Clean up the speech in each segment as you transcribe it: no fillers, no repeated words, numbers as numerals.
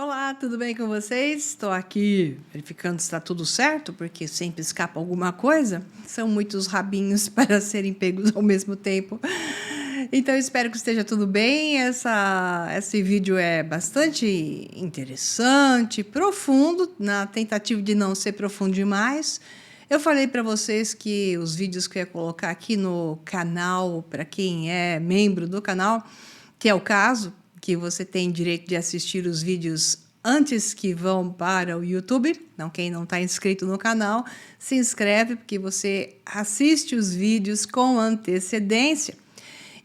Olá, tudo bem com vocês? Estou aqui verificando se está tudo certo, porque sempre escapa alguma coisa. São muitos rabinhos para serem pegos ao mesmo tempo. Então, espero que esteja tudo bem. Esse vídeo é bastante interessante, profundo, na tentativa de não ser profundo demais. Eu falei para vocês que os vídeos que eu ia colocar aqui no canal, para quem é membro do canal, que é o caso, que você tem direito de assistir os vídeos antes que vão para o YouTube. Então, quem não está inscrito no canal, se inscreve, porque você assiste os vídeos com antecedência.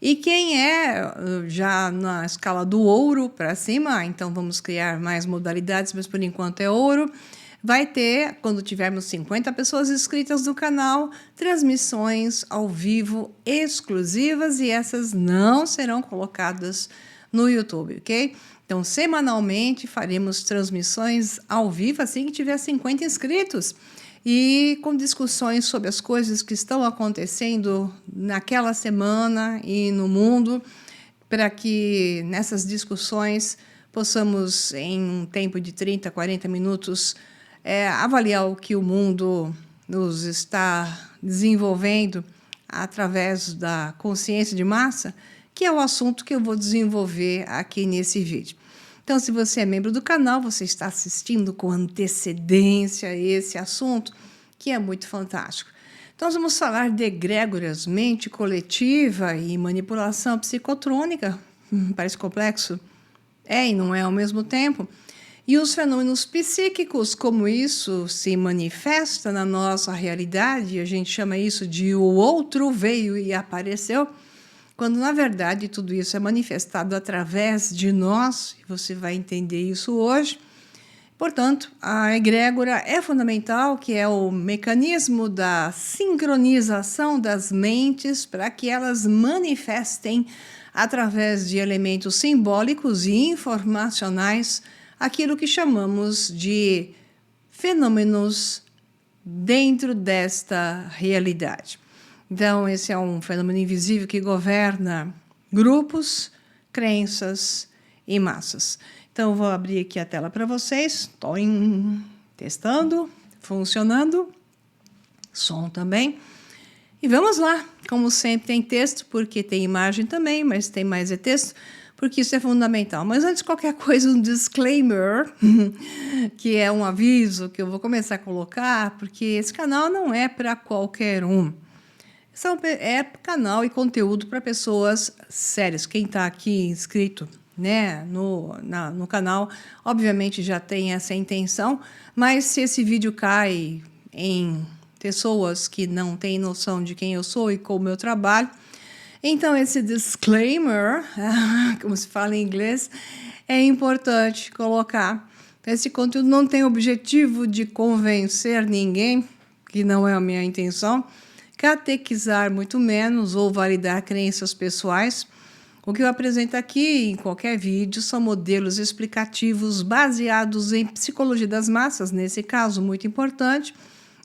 E quem é já na escala do ouro para cima, então vamos criar mais modalidades, mas por enquanto é ouro, vai ter, quando tivermos 50 pessoas inscritas no canal, transmissões ao vivo exclusivas, e essas não serão colocadas no YouTube, ok? Então, semanalmente faremos transmissões ao vivo assim que tiver 50 inscritos, e com discussões sobre as coisas que estão acontecendo naquela semana e no mundo, para que nessas discussões possamos, em um tempo de 30, 40 minutos, avaliar o que o mundo nos está desenvolvendo através da consciência de massa, que é o assunto que eu vou desenvolver aqui nesse vídeo. Então, se você é membro do canal, você está assistindo com antecedência esse assunto, que é muito fantástico. Então, nós vamos falar de egrégoras, mente coletiva e manipulação psicotrônica. Parece complexo? É e não é ao mesmo tempo. E os fenômenos psíquicos, como isso se manifesta na nossa realidade, a gente chama isso de o outro veio e apareceu, quando, na verdade, tudo isso é manifestado através de nós, e você vai entender isso hoje. Portanto, a egrégora é fundamental, que é o mecanismo da sincronização das mentes para que elas manifestem, através de elementos simbólicos e informacionais, aquilo que chamamos de fenômenos dentro desta realidade. Então, esse é um fenômeno invisível que governa grupos, crenças e massas. Então, eu vou abrir aqui a tela para vocês. Estou testando, funcionando. Som também. E vamos lá. Como sempre, tem texto, porque tem imagem também, mas tem mais texto, porque isso é fundamental. Mas antes de qualquer coisa, um disclaimer, que é um aviso que eu vou começar a colocar, porque esse canal não é para qualquer um. É canal e conteúdo para pessoas sérias. Quem está aqui inscrito, né, no canal, obviamente já tem essa intenção, mas se esse vídeo cai em pessoas que não têm noção de quem eu sou e como eu trabalho, então esse disclaimer, como se fala em inglês, é importante colocar. Esse conteúdo não tem objetivo de convencer ninguém, que não é a minha intenção, catequizar muito menos ou validar crenças pessoais. O que eu apresento aqui em qualquer vídeo são modelos explicativos baseados em psicologia das massas, nesse caso muito importante,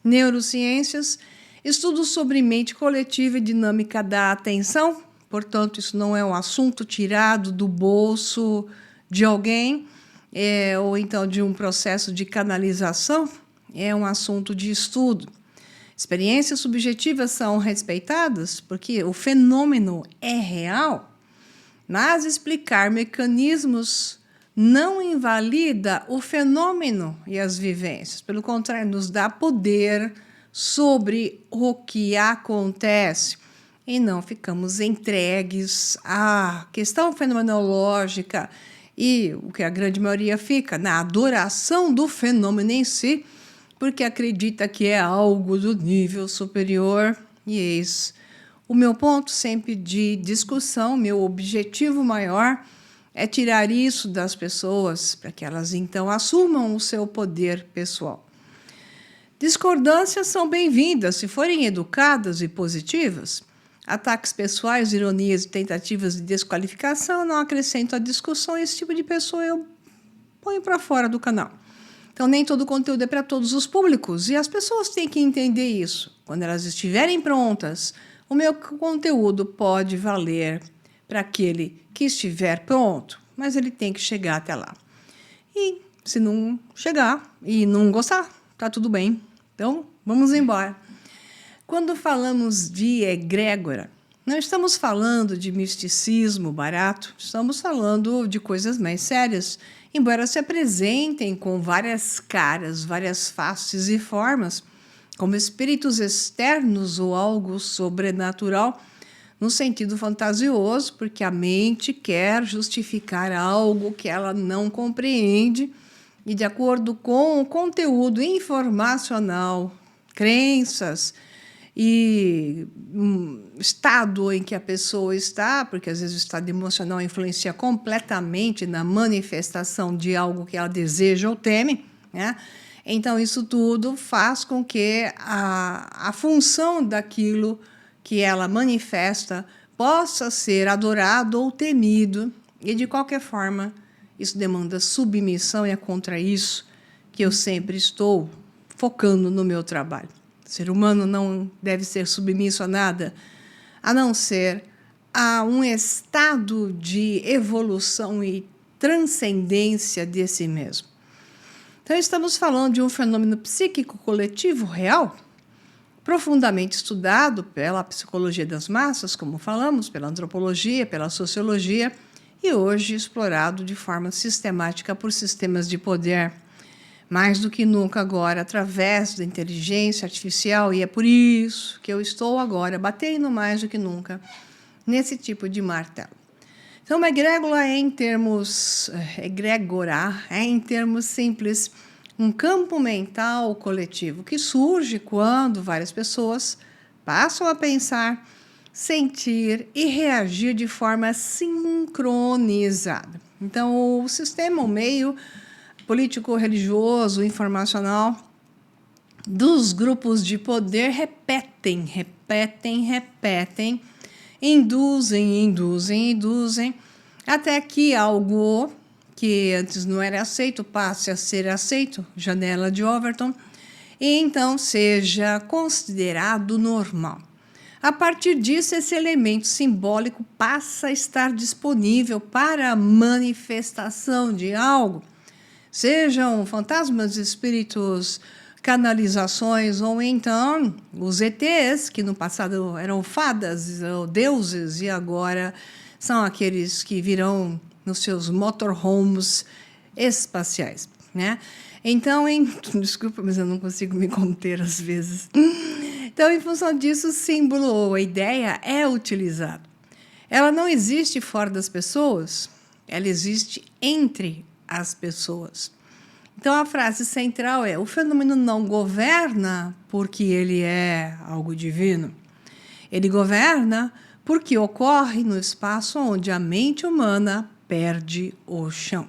neurociências, estudos sobre mente coletiva e dinâmica da atenção. Portanto, isso não é um assunto tirado do bolso de alguém, ou então de um processo de canalização, é um assunto de estudo. Experiências subjetivas são respeitadas porque o fenômeno é real, mas explicar mecanismos não invalida o fenômeno e as vivências. Pelo contrário, nos dá poder sobre o que acontece e não ficamos entregues à questão fenomenológica e o que a grande maioria fica na adoração do fenômeno em si, porque acredita que é algo do nível superior. E eis o meu ponto sempre de discussão, meu objetivo maior é tirar isso das pessoas, para que elas então assumam o seu poder pessoal. Discordâncias são bem-vindas, se forem educadas e positivas. Ataques pessoais, ironias e tentativas de desqualificação não acrescentam a discussão, esse tipo de pessoa eu ponho para fora do canal. Então, nem todo o conteúdo é para todos os públicos, e as pessoas têm que entender isso. Quando elas estiverem prontas, o meu conteúdo pode valer para aquele que estiver pronto, mas ele tem que chegar até lá. E se não chegar e não gostar, tá tudo bem. Então, vamos embora. Quando falamos de egrégora, não estamos falando de misticismo barato, estamos falando de coisas mais sérias, embora se apresentem com várias caras, várias faces e formas, como espíritos externos ou algo sobrenatural, no sentido fantasioso, porque a mente quer justificar algo que ela não compreende, e de acordo com o conteúdo informacional, crenças e estado em que a pessoa está, porque às vezes o estado emocional influencia completamente na manifestação de algo que ela deseja ou teme, né? Então, isso tudo faz com que a função daquilo que ela manifesta possa ser adorado ou temido, e de qualquer forma, isso demanda submissão, e é contra isso que eu sempre estou focando no meu trabalho. O ser humano não deve ser submisso a nada, a não ser a um estado de evolução e transcendência de si mesmo. Então, estamos falando de um fenômeno psíquico coletivo real, profundamente estudado pela psicologia das massas, como falamos, pela antropologia, pela sociologia, e hoje explorado de forma sistemática por sistemas de poder, mais do que nunca agora, através da inteligência artificial, e é por isso que eu estou agora batendo mais do que nunca nesse tipo de martelo. Então, uma egrégora é em termos simples, um campo mental coletivo que surge quando várias pessoas passam a pensar, sentir e reagir de forma sincronizada. Então, o sistema, o meio político, religioso, informacional dos grupos de poder repetem, induzem, até que algo que antes não era aceito passe a ser aceito, janela de Overton, e então seja considerado normal. A partir disso, esse elemento simbólico passa a estar disponível para a manifestação de algo, sejam fantasmas, espíritos, canalizações, ou então os ETs, que no passado eram fadas ou deuses, e agora são aqueles que virão nos seus motorhomes espaciais, né? Então, desculpa, mas eu não consigo me conter às vezes. Então, em função disso, o símbolo ou a ideia é utilizado. Ela não existe fora das pessoas, ela existe entre as pessoas. Então, a frase central é: o fenômeno não governa porque ele é algo divino. Ele governa porque ocorre no espaço onde a mente humana perde o chão.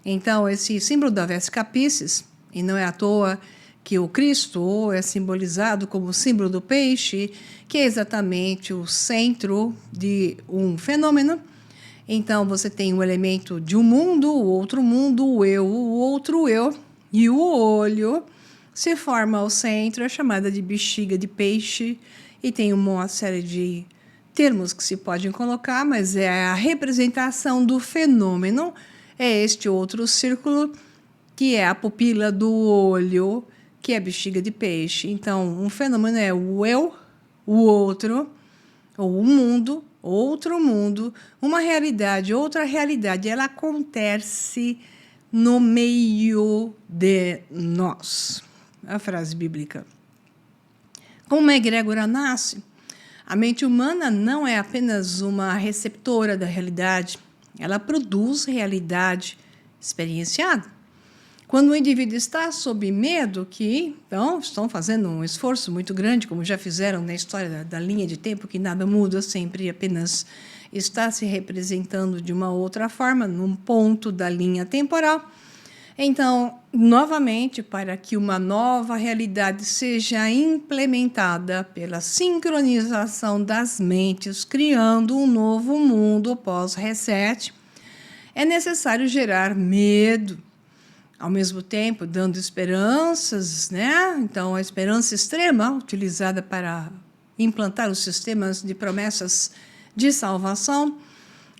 Então, esse símbolo da Vesica Piscis, e não é à toa que o Cristo é simbolizado como o símbolo do peixe, que é exatamente o centro de um fenômeno. Então, você tem um elemento de um mundo, o outro mundo, o eu, o outro eu, e o olho se forma ao centro, é chamada de bexiga de peixe, e tem uma série de termos que se podem colocar, mas é a representação do fenômeno, é este outro círculo, que é a pupila do olho, que é a bexiga de peixe. Então, um fenômeno é o eu, o outro, ou um mundo, outro mundo, uma realidade, outra realidade. Ela acontece no meio de nós. A frase bíblica. Como uma egrégora nasce, a mente humana não é apenas uma receptora da realidade, ela produz realidade experienciada. Quando o indivíduo está sob medo, que então estão fazendo um esforço muito grande, como já fizeram na história da linha de tempo, que nada muda, sempre apenas está se representando de uma outra forma, num ponto da linha temporal. Então, novamente, para que uma nova realidade seja implementada pela sincronização das mentes, criando um novo mundo pós-reset, é necessário gerar medo, ao mesmo tempo dando esperanças, né? Então, a esperança extrema, utilizada para implantar os sistemas de promessas de salvação,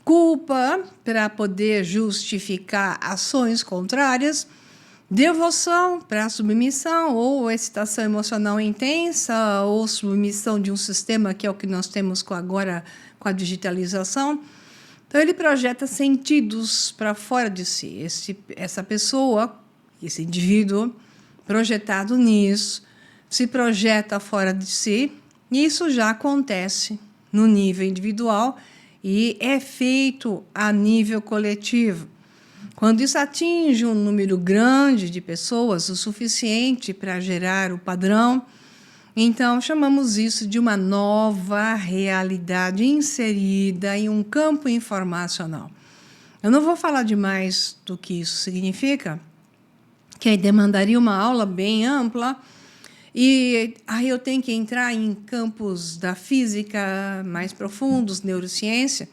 culpa para poder justificar ações contrárias, devoção para submissão ou excitação emocional intensa ou submissão de um sistema que é o que nós temos agora com a digitalização. Então, ele projeta sentidos para fora de si. Essa pessoa, esse indivíduo projetado nisso, se projeta fora de si, e isso já acontece no nível individual e é feito a nível coletivo. Quando isso atinge um número grande de pessoas, o suficiente para gerar o padrão, então chamamos isso de uma nova realidade inserida em um campo informacional. Eu não vou falar demais do que isso significa, que aí demandaria uma aula bem ampla, e aí eu tenho que entrar em campos da física mais profundos, neurociência,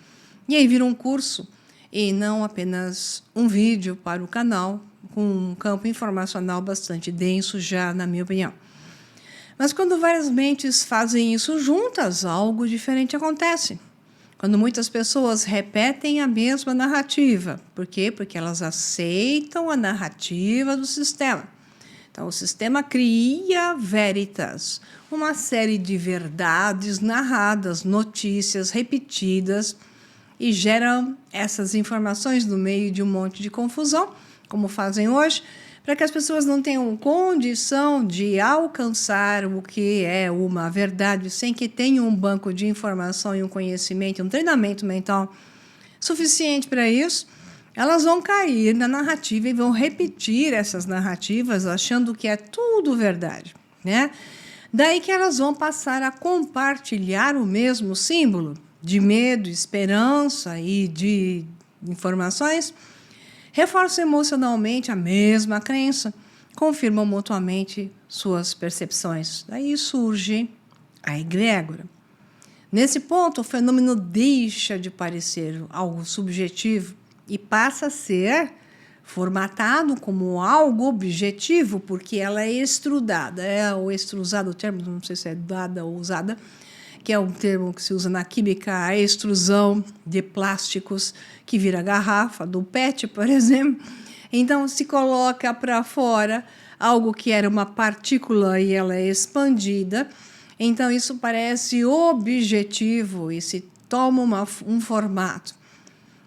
e aí vira um curso, e não apenas um vídeo para o canal, com um campo informacional bastante denso já, na minha opinião. Mas quando várias mentes fazem isso juntas, algo diferente acontece. Quando muitas pessoas repetem a mesma narrativa. Por quê? Porque elas aceitam a narrativa do sistema. Então, o sistema cria veritas, uma série de verdades narradas, notícias repetidas, e geram essas informações no meio de um monte de confusão, como fazem hoje, para que as pessoas não tenham condição de alcançar o que é uma verdade, sem que tenham um banco de informação e um conhecimento, um treinamento mental suficiente para isso. Elas vão cair na narrativa e vão repetir essas narrativas achando que é tudo verdade, né? Daí que elas vão passar a compartilhar o mesmo símbolo de medo, esperança e de informações, reforçam emocionalmente a mesma crença, confirmam mutuamente suas percepções. Daí surge a egrégora. Nesse ponto, o fenômeno deixa de parecer algo subjetivo e passa a ser formatado como algo objetivo, porque ela é extrudada. É o extrusado, o termo, não sei se é dada ou usada, que é um termo que se usa na química, a extrusão de plásticos que vira garrafa, do PET, por exemplo. Então, se coloca para fora algo que era uma partícula e ela é expandida. Então, isso parece objetivo e se toma um formato.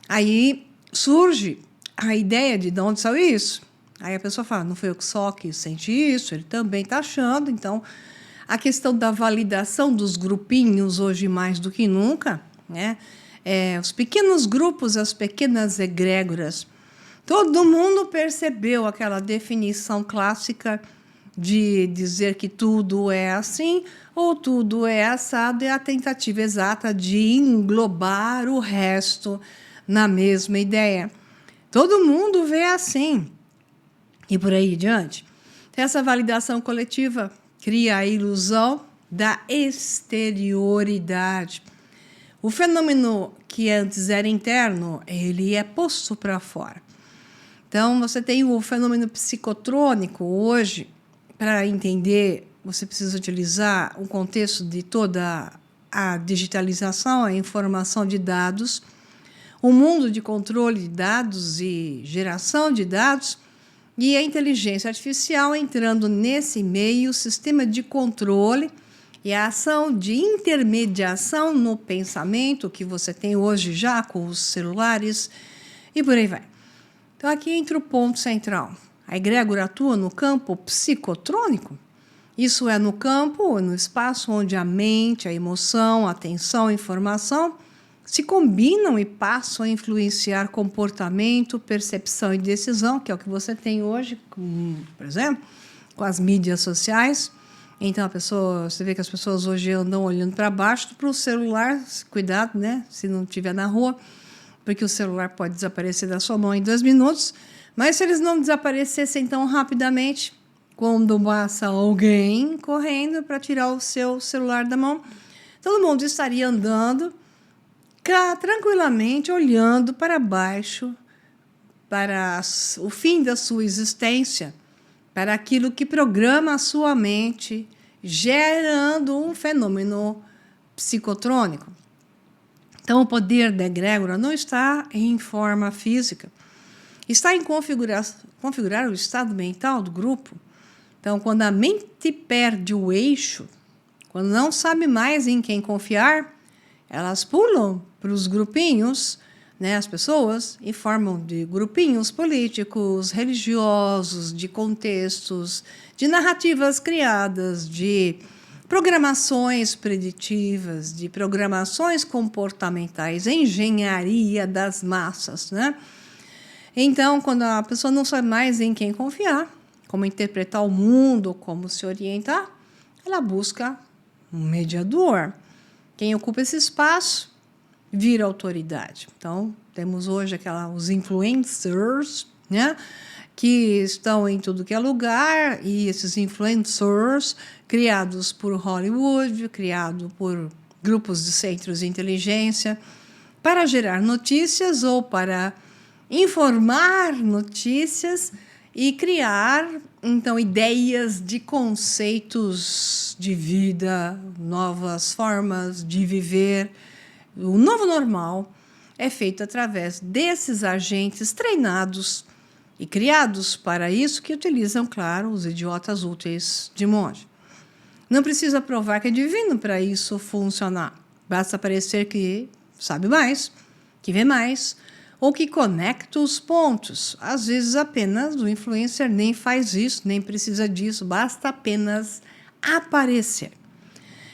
Aí surge a ideia de onde saiu isso. Aí a pessoa fala, não foi eu só que senti isso, ele também está achando. Então, a questão da validação dos grupinhos, hoje mais do que nunca, né? Os pequenos grupos, as pequenas egrégoras. Todo mundo percebeu aquela definição clássica de dizer que tudo é assim ou tudo é assado, é a tentativa exata de englobar o resto na mesma ideia. Todo mundo vê assim. E por aí adiante. Essa validação coletiva cria a ilusão da exterioridade. O fenômeno que antes era interno, ele é posto para fora. Então, você tem o fenômeno psicotrônico hoje. Para entender, você precisa utilizar o contexto de toda a digitalização, a informação de dados, o mundo de controle de dados e geração de dados, e a inteligência artificial entrando nesse meio, o sistema de controle e a ação de intermediação no pensamento que você tem hoje já com os celulares e por aí vai. Então, aqui entra o ponto central. A egrégora atua no campo psicotrônico. Isso é no campo, no espaço onde a mente, a emoção, a atenção, a informação se combinam e passam a influenciar comportamento, percepção e decisão, que é o que você tem hoje, por exemplo, com as mídias sociais. Então, você vê que as pessoas hoje andam olhando para baixo para o celular, cuidado, né? Se não estiver na rua, porque o celular pode desaparecer da sua mão em 2 minutos, mas se eles não desaparecessem tão rapidamente, quando passa alguém correndo para tirar o seu celular da mão, todo mundo estaria andando tranquilamente, olhando para baixo, para o fim da sua existência, para aquilo que programa a sua mente, gerando um fenômeno psicotrônico. Então, o poder da egrégora não está em forma física, está em configurar o estado mental do grupo. Então, quando a mente perde o eixo, quando não sabe mais em quem confiar, elas pulam para os grupinhos, né, as pessoas, e formam de grupinhos políticos, religiosos, de contextos, de narrativas criadas, de programações preditivas, de programações comportamentais, engenharia das massas, né? Então, quando a pessoa não sabe mais em quem confiar, como interpretar o mundo, como se orientar, ela busca um mediador. Quem ocupa esse espaço vira autoridade. Então, temos hoje os influencers, né, que estão em tudo que é lugar, e esses influencers, criados por Hollywood, criados por grupos de centros de inteligência, para gerar notícias ou para informar notícias e criar, então, ideias de conceitos de vida, novas formas de viver. O novo normal é feito através desses agentes treinados e criados para isso, que utilizam, claro, os idiotas úteis de monge. Não precisa provar que é divino para isso funcionar. Basta parecer que sabe mais, que vê mais, ou que conecta os pontos. Às vezes apenas o influencer nem faz isso, nem precisa disso, basta apenas aparecer.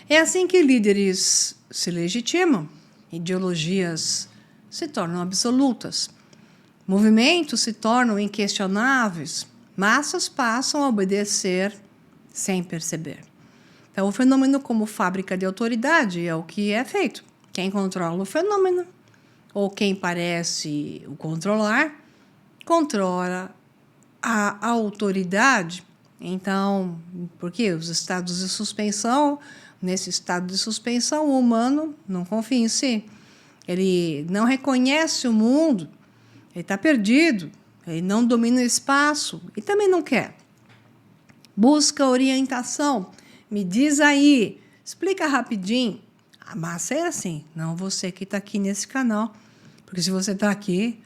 É assim que líderes se legitimam, ideologias se tornam absolutas, movimentos se tornam inquestionáveis, massas passam a obedecer sem perceber. Então, o fenômeno como fábrica de autoridade é o que é feito. Quem controla o fenômeno, ou quem parece o controlar, controla a autoridade. Então, porque os estados de suspensão, nesse estado de suspensão, o humano não confia em si. Ele não reconhece o mundo, ele está perdido, ele não domina o espaço e também não quer. Busca orientação, me diz aí, explica rapidinho. A massa é assim, não você que está aqui nesse canal. Porque se você está aqui,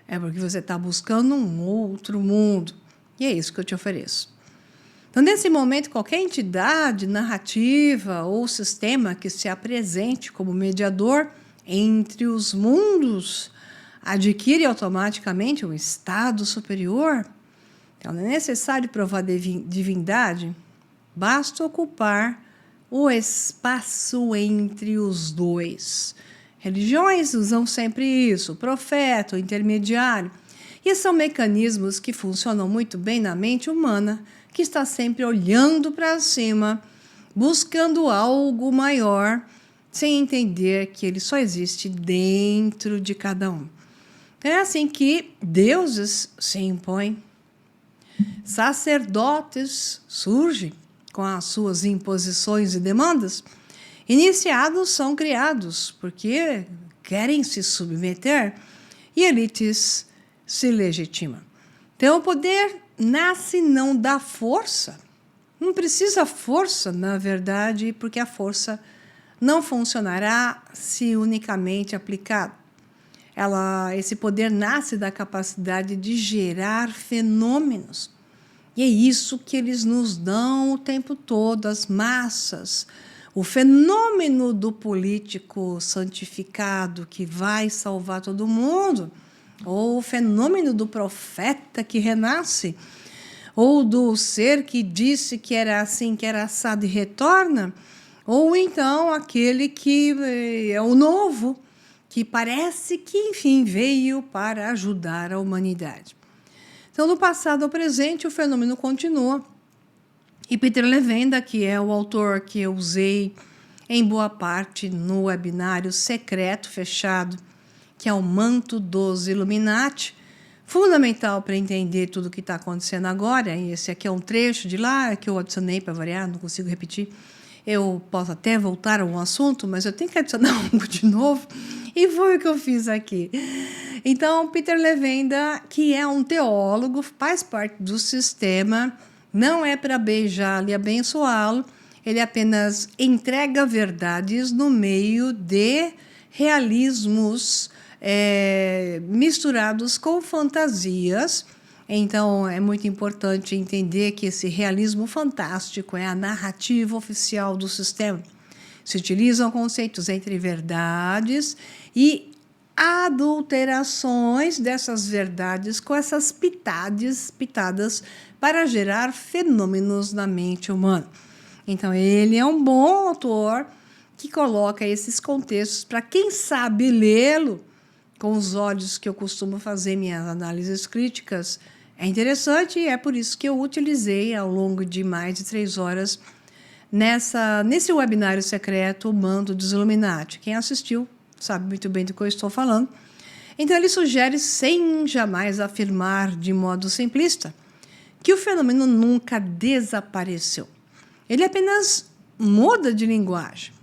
é porque você está buscando um outro mundo. E é isso que eu te ofereço. Então, nesse momento, qualquer entidade, narrativa ou sistema que se apresente como mediador entre os mundos adquire automaticamente um estado superior. Então, não é necessário provar divindade, basta ocupar o espaço entre os dois. Religiões usam sempre isso, o profeta, o intermediário. E são mecanismos que funcionam muito bem na mente humana, que está sempre olhando para cima, buscando algo maior, sem entender que ele só existe dentro de cada um. É assim que deuses se impõem, sacerdotes surgem com as suas imposições e demandas. Iniciados são criados porque querem se submeter e elites se legitimam. Então, o poder nasce não da força. Não precisa força, na verdade, porque a força não funcionará se unicamente aplicado. Esse poder nasce da capacidade de gerar fenômenos. E é isso que eles nos dão o tempo todo, as massas. O fenômeno do político santificado que vai salvar todo mundo, ou o fenômeno do profeta que renasce, ou do ser que disse que era assim, que era assado e retorna, ou então aquele que é o novo, que parece que, enfim, veio para ajudar a humanidade. Então, do passado ao presente, o fenômeno continua. E Peter Levenda, que é o autor que eu usei em boa parte no webinário secreto, fechado, que é o Manto dos Illuminati, fundamental para entender tudo o que está acontecendo agora. E esse aqui é um trecho de lá que eu adicionei para variar, não consigo repetir. Eu posso até voltar a um assunto, mas eu tenho que adicionar um de novo. E foi o que eu fiz aqui. Então, Peter Levenda, que é um teólogo, faz parte do sistema, não é para beijá-lo e abençoá-lo, ele apenas entrega verdades no meio de realismos misturados com fantasias. Então, é muito importante entender que esse realismo fantástico é a narrativa oficial do sistema. Se utilizam conceitos entre verdades e adulterações dessas verdades com essas pitadas para gerar fenômenos na mente humana. Então, ele é um bom autor que coloca esses contextos para quem sabe lê-lo com os olhos que eu costumo fazer minhas análises críticas. É interessante e é por isso que eu utilizei ao longo de mais de 3 horas nesse webinário secreto, O Mando dos Illuminati. Quem assistiu sabe muito bem do que eu estou falando. Então, ele sugere, sem jamais afirmar de modo simplista, que o fenômeno nunca desapareceu. Ele apenas muda de linguagem.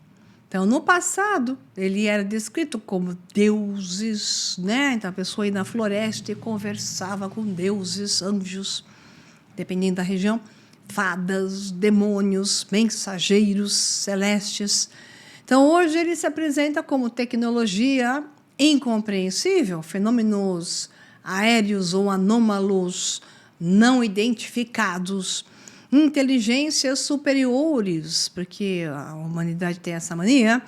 Então, no passado, ele era descrito como deuses, né? Então, a pessoa ia na floresta e conversava com deuses, anjos, dependendo da região, fadas, demônios, mensageiros celestes. Então, hoje ele se apresenta como tecnologia incompreensível, fenômenos aéreos ou anômalos não identificados, inteligências superiores, porque a humanidade tem essa mania,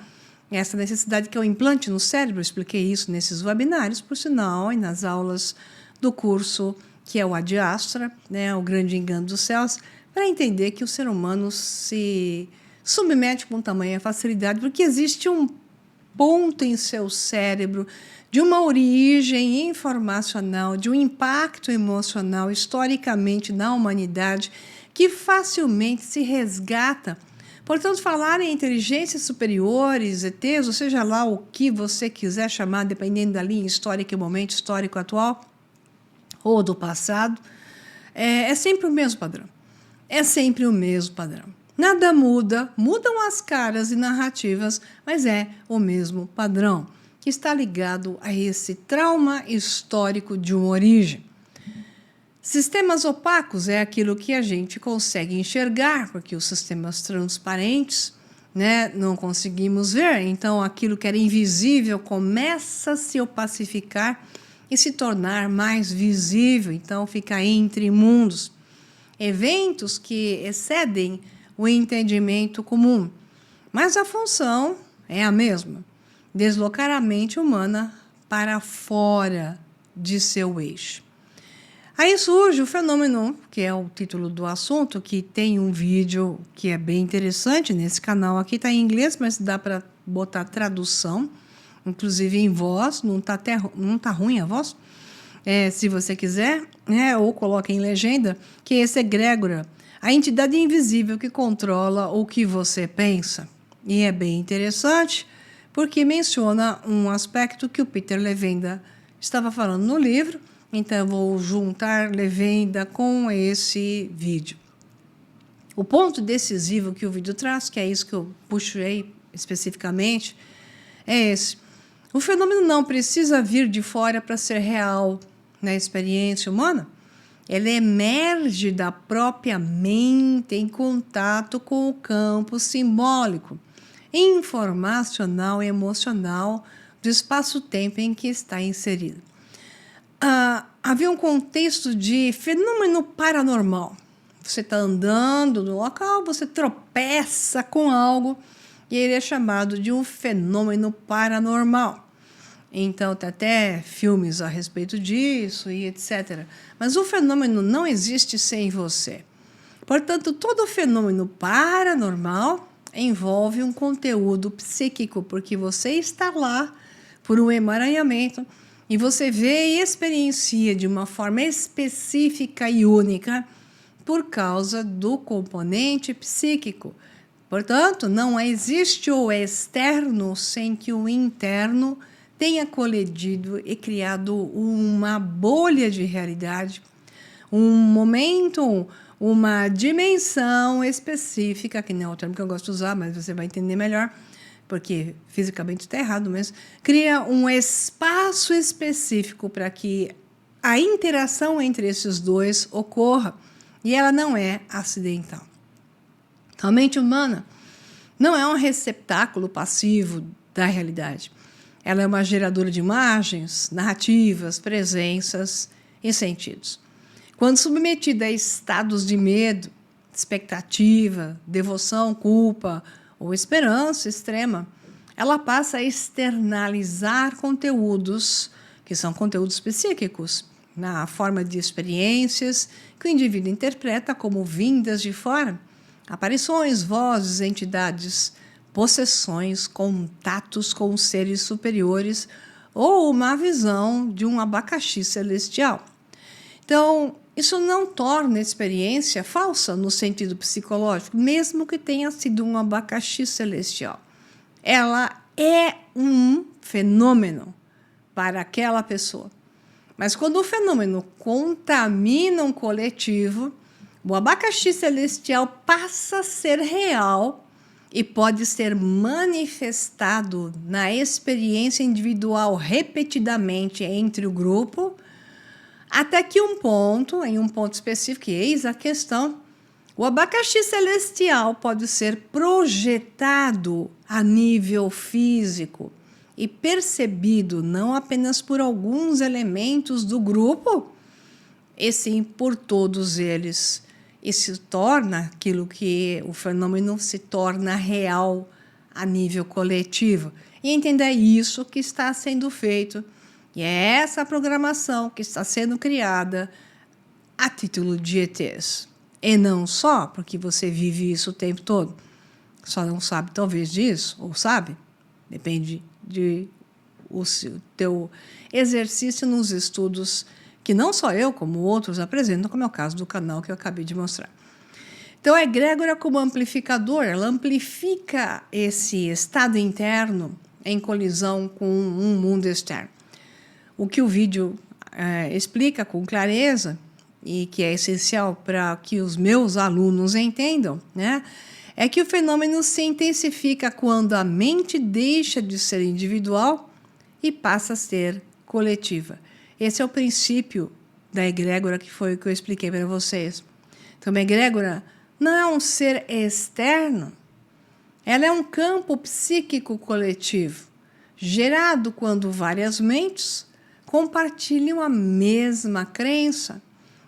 essa necessidade que eu implante no cérebro. Eu expliquei isso nesses webinários, por sinal, e nas aulas do curso que é o Ad Astra, né, o grande engano dos céus, para entender que o ser humano se submete com tamanha facilidade, porque existe um ponto em seu cérebro de uma origem informacional, de um impacto emocional historicamente na humanidade, que facilmente se resgata. Portanto, falar em inteligências superiores, ETs, ou seja lá o que você quiser chamar, dependendo da linha histórica e momento histórico atual, ou do passado, é sempre o mesmo padrão. É sempre o mesmo padrão. Nada muda, mudam as caras e narrativas, mas é o mesmo padrão, que está ligado a esse trauma histórico de uma origem. Sistemas opacos é aquilo que a gente consegue enxergar, porque os sistemas transparentes, né, não conseguimos ver. Então, aquilo que era invisível começa a se opacificar e se tornar mais visível. Então, fica entre mundos. Eventos que excedem o entendimento comum. Mas a função é a mesma: deslocar a mente humana para fora de seu eixo. Aí surge o fenômeno, que é o título do assunto, que tem um vídeo que é bem interessante nesse canal aqui, está em inglês, mas dá para botar tradução, inclusive em voz, não tá ruim a voz, se você quiser, né, ou coloca em legenda, que é esse egrégora, a entidade invisível que controla o que você pensa. E é bem interessante, porque menciona um aspecto que o Peter Levenda estava falando no livro. Então, eu vou juntar Levenda com esse vídeo. O ponto decisivo que o vídeo traz, que é isso que eu puxei especificamente, é esse. O fenômeno não precisa vir de fora para ser real na experiência humana. Ele emerge da própria mente em contato com o campo simbólico, informacional e emocional do espaço-tempo em que está inserido. Havia um contexto de fenômeno paranormal. Você está andando no local, você tropeça com algo e ele é chamado de um fenômeno paranormal. Então, tem até filmes a respeito disso e etc. Mas o fenômeno não existe sem você. Portanto, todo fenômeno paranormal envolve um conteúdo psíquico, porque você está lá por um emaranhamento e você vê e experiencia de uma forma específica e única por causa do componente psíquico. Portanto, não existe o externo sem que o interno tenha colidido e criado uma bolha de realidade, um momento, uma dimensão específica, que não é o termo que eu gosto de usar, mas você vai entender melhor, porque fisicamente está errado, mas cria um espaço específico para que a interação entre esses dois ocorra, e ela não é acidental. A mente humana não é um receptáculo passivo da realidade. Ela é uma geradora de imagens, narrativas, presenças e sentidos. Quando submetida a estados de medo, expectativa, devoção, culpa ou esperança extrema, ela passa a externalizar conteúdos, que são conteúdos psíquicos, na forma de experiências que o indivíduo interpreta como vindas de fora, aparições, vozes, entidades, possessões, contatos com seres superiores ou uma visão de um abacaxi celestial. Então, isso não torna a experiência falsa no sentido psicológico, mesmo que tenha sido um abacaxi celestial. Ela é um fenômeno para aquela pessoa. Mas quando o fenômeno contamina um coletivo, o abacaxi celestial passa a ser real e pode ser manifestado na experiência individual repetidamente entre o grupo, até que em um ponto específico, e eis a questão, o abacaxi celestial pode ser projetado a nível físico e percebido não apenas por alguns elementos do grupo, e sim por todos eles. E se torna aquilo que o fenômeno se torna real a nível coletivo. E entender isso que está sendo feito. E é essa programação que está sendo criada a título de ETs. E não só porque você vive isso o tempo todo. Só não sabe talvez disso, ou sabe? Depende de o teu exercício nos estudos que não só eu, como outros apresentam, como é o caso do canal que eu acabei de mostrar. Então, a egrégora como amplificador, ela amplifica esse estado interno em colisão com um mundo externo. O que o vídeo explica com clareza, e que é essencial para que os meus alunos entendam, né, é que o fenômeno se intensifica quando a mente deixa de ser individual e passa a ser coletiva. Esse é o princípio da egrégora, que foi o que eu expliquei para vocês. Então, a egrégora não é um ser externo, ela é um campo psíquico coletivo, gerado quando várias mentes compartilham a mesma crença,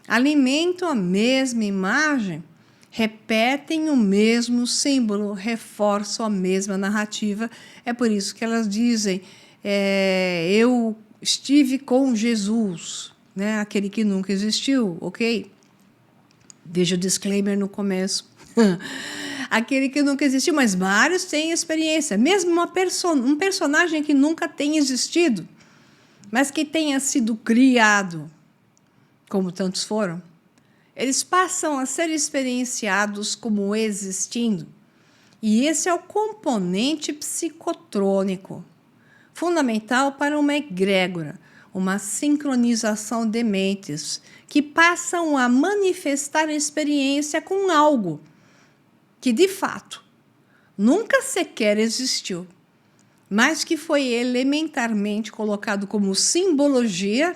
alimentam a mesma imagem, repetem o mesmo símbolo, reforçam a mesma narrativa. É por isso que elas dizem, eu estive com Jesus, né? Aquele que nunca existiu, ok? Veja o disclaimer no começo. Aquele que nunca existiu, mas vários têm experiência. Mesmo um personagem que nunca tenha existido, mas que tenha sido criado, como tantos foram, eles passam a ser experienciados como existindo. E esse é o componente psicotrônico, fundamental para uma egrégora, uma sincronização de mentes que passam a manifestar a experiência com algo que, de fato, nunca sequer existiu, mas que foi elementarmente colocado como simbologia.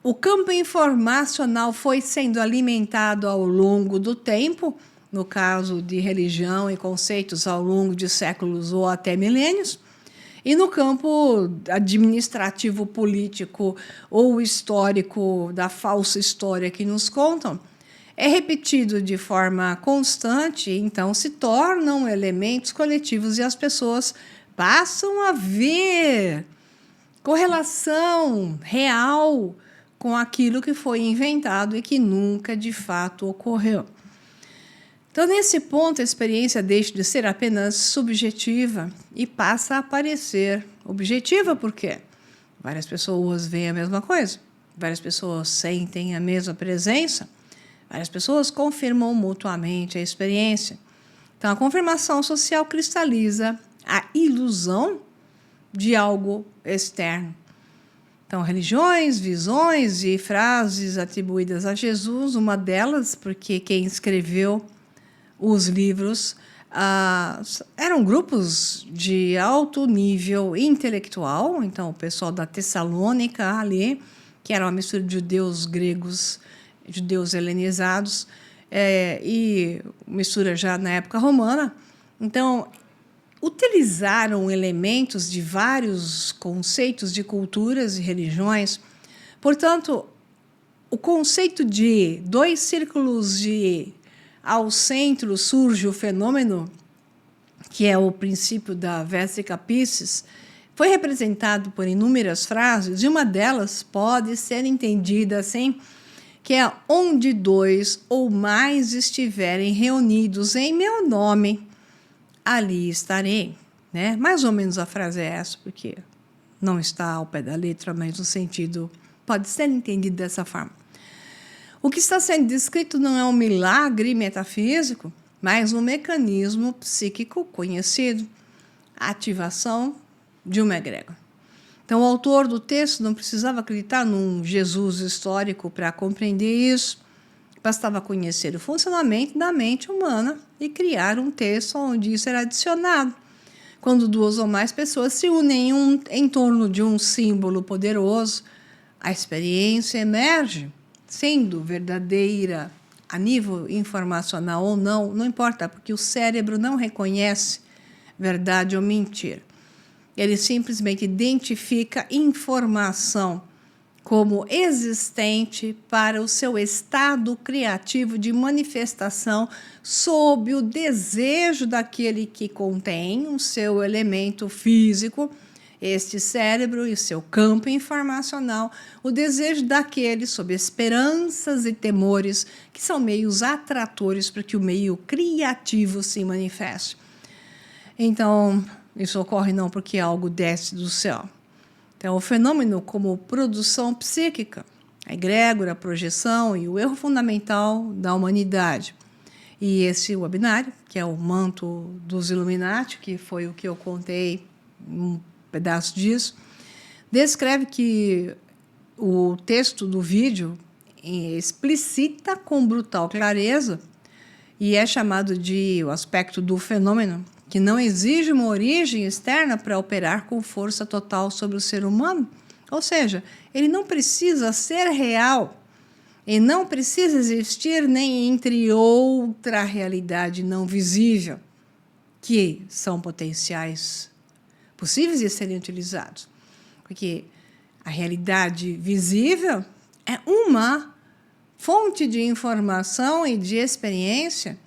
O campo informacional foi sendo alimentado ao longo do tempo, no caso de religião e conceitos ao longo de séculos ou até milênios, e no campo administrativo, político ou histórico, da falsa história que nos contam, é repetido de forma constante, então se tornam elementos coletivos e as pessoas passam a ver correlação real com aquilo que foi inventado e que nunca de fato ocorreu. Então, nesse ponto, a experiência deixa de ser apenas subjetiva e passa a parecer objetiva. Por quê? Várias pessoas veem a mesma coisa, várias pessoas sentem a mesma presença, várias pessoas confirmam mutuamente a experiência. Então, a confirmação social cristaliza a ilusão de algo externo. Então, religiões, visões e frases atribuídas a Jesus, uma delas, porque quem escreveu os livros eram grupos de alto nível intelectual, então o pessoal da Tessalônica ali, que era uma mistura de judeus gregos, judeus helenizados, e mistura já na época romana. Então, utilizaram elementos de vários conceitos de culturas e religiões. Portanto, o conceito de 2 círculos de ao centro surge o fenômeno, que é o princípio da Vesica Piscis, foi representado por inúmeras frases, e uma delas pode ser entendida assim, que é onde 2 ou mais estiverem reunidos em meu nome, ali estarei. Né? Mais ou menos a frase é essa, porque não está ao pé da letra, mas o sentido pode ser entendido dessa forma. O que está sendo descrito não é um milagre metafísico, mas um mecanismo psíquico conhecido, a ativação de uma egrégora. Então, o autor do texto não precisava acreditar num Jesus histórico para compreender isso, bastava conhecer o funcionamento da mente humana e criar um texto onde isso era adicionado. Quando 2 ou mais pessoas se unem em torno de um símbolo poderoso, a experiência emerge, sendo verdadeira a nível informacional ou não, não importa, porque o cérebro não reconhece verdade ou mentira. Ele simplesmente identifica informação como existente para o seu estado criativo de manifestação sob o desejo daquele que contém o seu elemento físico, este cérebro e seu campo informacional, o desejo daquele sob esperanças e temores que são meios atratores para que o meio criativo se manifeste. Então, isso ocorre não porque algo desce do céu. Então, o fenômeno como produção psíquica, a egrégora, a projeção e o erro fundamental da humanidade. E esse webinário, que é o manto dos Illuminati, que foi o que eu contei, um pedaço disso, descreve que o texto do vídeo explicita com brutal clareza e é chamado de o aspecto do fenômeno, que não exige uma origem externa para operar com força total sobre o ser humano. Ou seja, ele não precisa ser real e não precisa existir nem entre outra realidade não visível, que são potenciais possíveis de serem utilizados. Porque a realidade visível é uma fonte de informação e de experiência,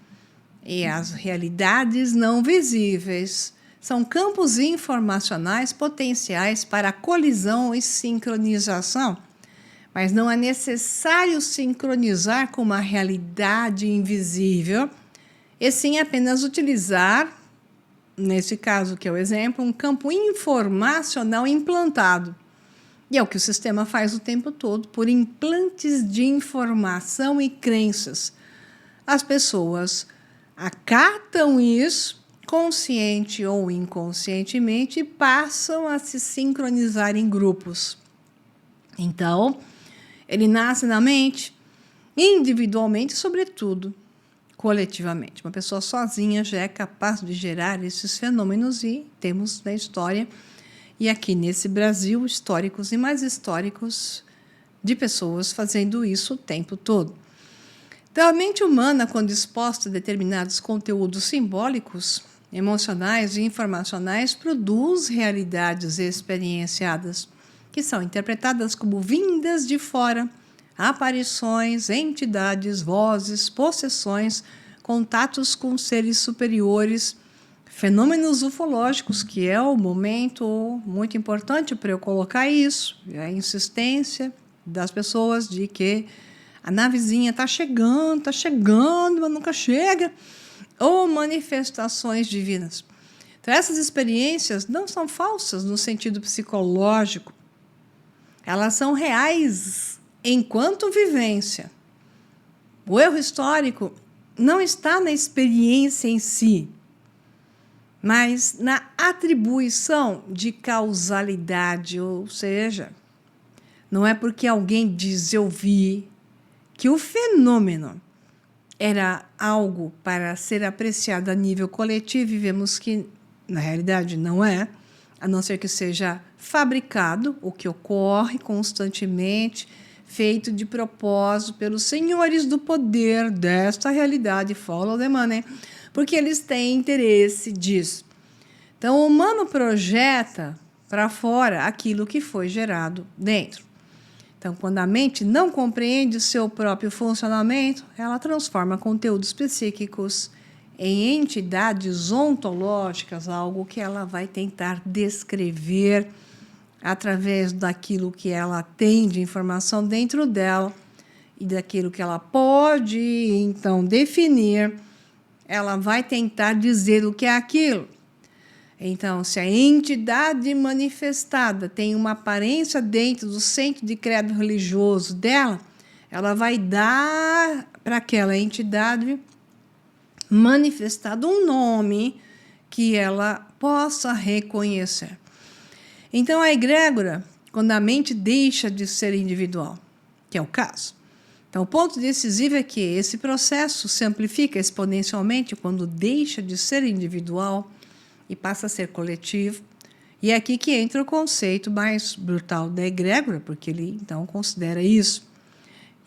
e as realidades não visíveis são campos informacionais potenciais para colisão e sincronização. Mas não é necessário sincronizar com uma realidade invisível, e sim apenas utilizar, nesse caso que é o exemplo, um campo informacional implantado. E é o que o sistema faz o tempo todo, por implantes de informação e crenças. As pessoas acatam isso, consciente ou inconscientemente, e passam a se sincronizar em grupos. Então, ele nasce na mente, individualmente, sobretudo, coletivamente. Uma pessoa sozinha já é capaz de gerar esses fenômenos e temos na história, e aqui nesse Brasil, históricos e mais históricos de pessoas fazendo isso o tempo todo. Então, a mente humana, quando exposta a determinados conteúdos simbólicos, emocionais e informacionais, produz realidades experienciadas, que são interpretadas como vindas de fora, aparições, entidades, vozes, possessões, contatos com seres superiores, fenômenos ufológicos, que é o momento muito importante para eu colocar isso, a insistência das pessoas de que a navezinha está chegando, mas nunca chega, ou manifestações divinas. Então, essas experiências não são falsas no sentido psicológico, elas são reais enquanto vivência. O erro histórico não está na experiência em si, mas na atribuição de causalidade, ou seja, não é porque alguém diz eu vi que o fenômeno era algo para ser apreciado a nível coletivo, e vemos que, na realidade, não é, a não ser que seja fabricado, o que ocorre constantemente, feito de propósito pelos senhores do poder desta realidade, follow the money, porque eles têm interesse disso. Então, o humano projeta para fora aquilo que foi gerado dentro. Então, quando a mente não compreende o seu próprio funcionamento, ela transforma conteúdos psíquicos em entidades ontológicas, algo que ela vai tentar descrever através daquilo que ela tem de informação dentro dela e daquilo que ela pode, então, definir. Ela vai tentar dizer o que é aquilo. Então, se a entidade manifestada tem uma aparência dentro do centro de credo religioso dela, ela vai dar para aquela entidade manifestada um nome que ela possa reconhecer. Então, a egrégora, quando a mente deixa de ser individual, que é o caso. Então, o ponto decisivo é que esse processo se amplifica exponencialmente quando deixa de ser individual e passa a ser coletivo. E é aqui que entra o conceito mais brutal da egrégora, porque ele, então, considera isso.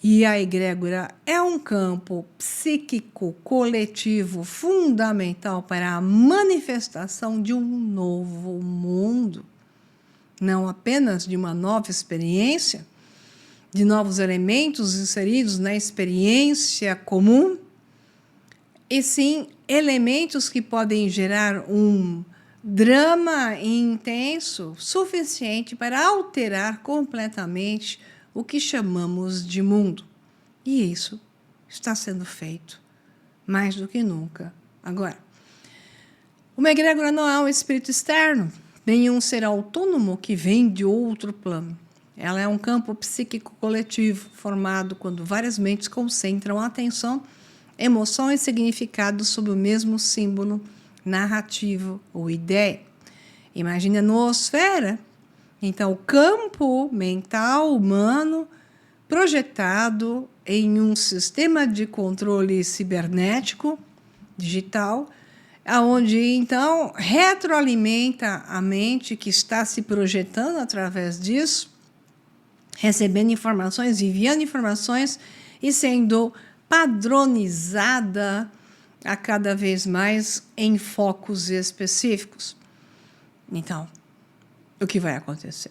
E a egrégora é um campo psíquico coletivo fundamental para a manifestação de um novo mundo. Não apenas de uma nova experiência, de novos elementos inseridos na experiência comum, e sim elementos que podem gerar um drama intenso suficiente para alterar completamente o que chamamos de mundo. E isso está sendo feito mais do que nunca agora. Uma egrégora não é um espírito externo, nenhum ser autônomo que vem de outro plano. Ela é um campo psíquico coletivo formado quando várias mentes concentram a atenção, emoção e significado sob o mesmo símbolo, narrativo ou ideia. Imagine a noosfera, então o campo mental humano projetado em um sistema de controle cibernético, digital, aonde então retroalimenta a mente que está se projetando através disso, recebendo informações, enviando informações e sendo padronizada a cada vez mais em focos específicos. Então, o que vai acontecer?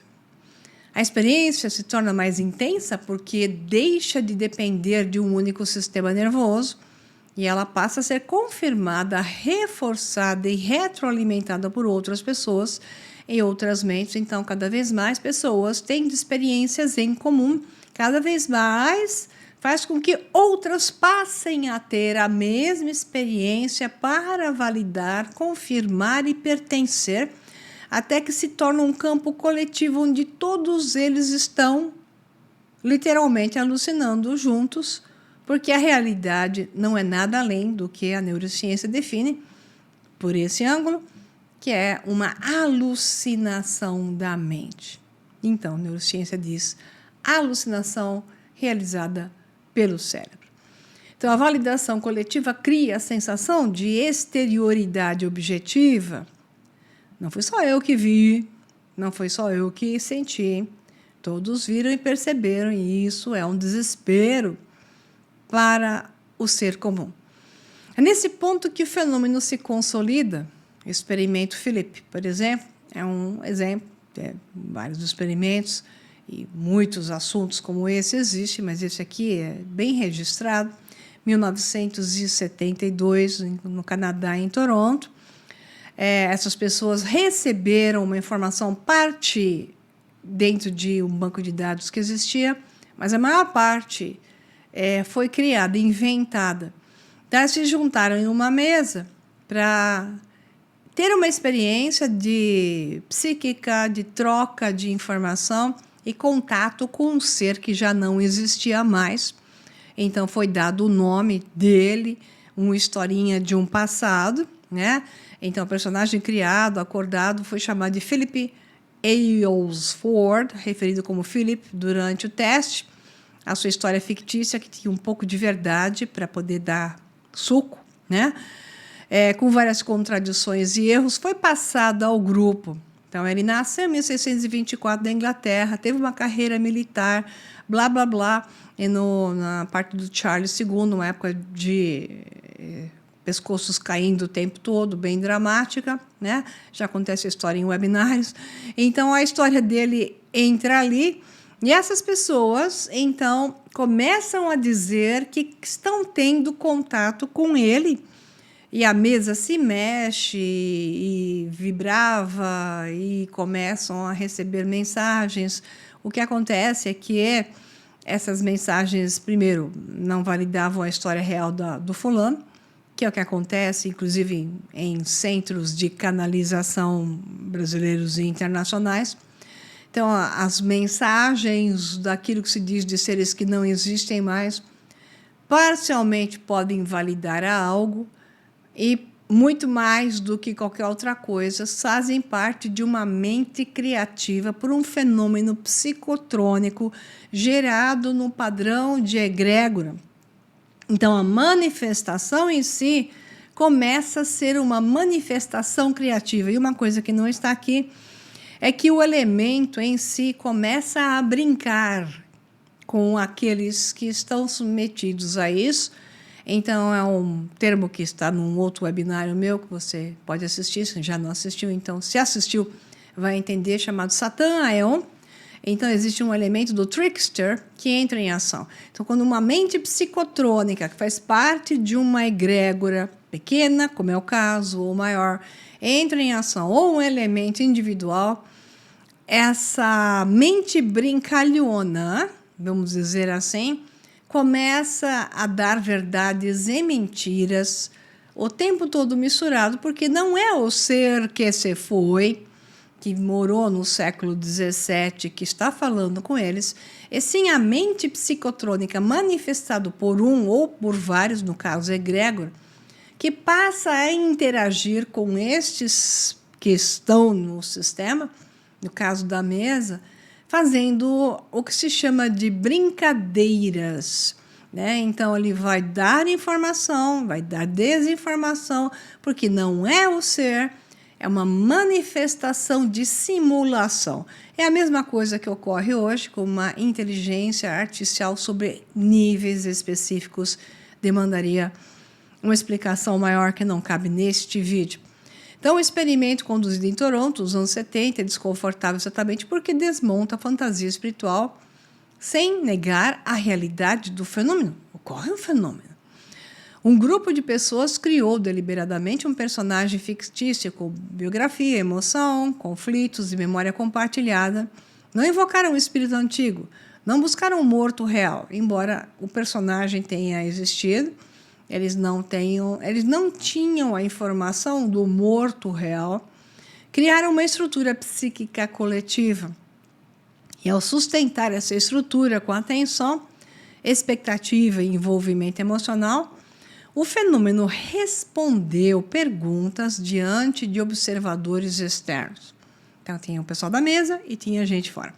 A experiência se torna mais intensa porque deixa de depender de um único sistema nervoso e ela passa a ser confirmada, reforçada e retroalimentada por outras pessoas em outras mentes. Então, cada vez mais pessoas tendo experiências em comum, cada vez mais faz com que outras passem a ter a mesma experiência para validar, confirmar e pertencer, até que se torna um campo coletivo onde todos eles estão literalmente alucinando juntos, porque a realidade não é nada além do que a neurociência define por esse ângulo, que é uma alucinação da mente. Então, a neurociência diz alucinação realizada pelo cérebro. Então, a validação coletiva cria a sensação de exterioridade objetiva. Não foi só eu que vi, não foi só eu que senti. Todos viram e perceberam, e isso é um desespero para o ser comum. É nesse ponto que o fenômeno se consolida. O experimento Philip, por exemplo, é um exemplo, vários experimentos e muitos assuntos como esse existem, mas esse aqui é bem registrado, 1972, no Canadá, em Toronto. Essas pessoas receberam uma informação, parte dentro de um banco de dados que existia, mas a maior parte foi criada, inventada. Elas se juntaram em uma mesa para ter uma experiência de psíquica, de troca de informação e contato com um ser que já não existia mais. Então, foi dado o nome dele, uma historinha de um passado, né? Então, o personagem criado, acordado, foi chamado de Philip Aylesford, referido como Philip durante o teste. A sua história fictícia, que tinha um pouco de verdade para poder dar suco, né? Com várias contradições e erros, foi passado ao grupo. Então, ele nasceu em 1624 da Inglaterra, teve uma carreira militar, blá, blá, blá, e na parte do Charles II, uma época de pescoços caindo o tempo todo, bem dramática, né? Já acontece a história em webinários. Então, a história dele entra ali e essas pessoas, então, começam a dizer que estão tendo contato com ele e a mesa se mexe e vibrava e começam a receber mensagens. O que acontece é que essas mensagens, primeiro, não validavam a história real do fulano, que é o que acontece, inclusive, em centros de canalização brasileiros e internacionais. Então, as mensagens daquilo que se diz de seres que não existem mais, parcialmente podem validar a algo e, muito mais do que qualquer outra coisa, fazem parte de uma mente criativa por um fenômeno psicotrônico gerado no padrão de egrégora. Então, a manifestação em si começa a ser uma manifestação criativa. E uma coisa que não está aqui é que o elemento em si começa a brincar com aqueles que estão submetidos a isso. Então, é um termo que está num outro webinário meu, que você pode assistir, se já não assistiu. Então, se assistiu, vai entender, chamado Satã Aeon. Então, existe um elemento do trickster que entra em ação. Então, quando uma mente psicotrônica, que faz parte de uma egrégora pequena, como é o caso, ou maior, entra em ação, ou um elemento individual, essa mente brincalhona, vamos dizer assim, começa a dar verdades e mentiras o tempo todo misturado, porque não é o ser que se foi, que morou no século XVII, que está falando com eles, e sim a mente psicotrônica manifestada por um ou por vários, no caso egrégor, que passa a interagir com estes que estão no sistema, no caso da mesa, fazendo o que se chama de brincadeiras, né? Então, ele vai dar informação, vai dar desinformação, porque não é o ser, é uma manifestação de simulação. É a mesma coisa que ocorre hoje com uma inteligência artificial sobre níveis específicos. Demandaria uma explicação maior que não cabe neste vídeo. Então, o experimento conduzido em Toronto, nos anos 70, é desconfortável exatamente porque desmonta a fantasia espiritual sem negar a realidade do fenômeno. Ocorre um fenômeno. Um grupo de pessoas criou deliberadamente um personagem fictício com biografia, emoção, conflitos e memória compartilhada. Não invocaram o espírito antigo, não buscaram um morto real, embora o personagem tenha existido. Eles não tinham a informação do morto real. Criaram uma estrutura psíquica coletiva. E ao sustentar essa estrutura com atenção, expectativa e envolvimento emocional, o fenômeno respondeu perguntas diante de observadores externos. Então, tinha o pessoal da mesa e tinha gente fora.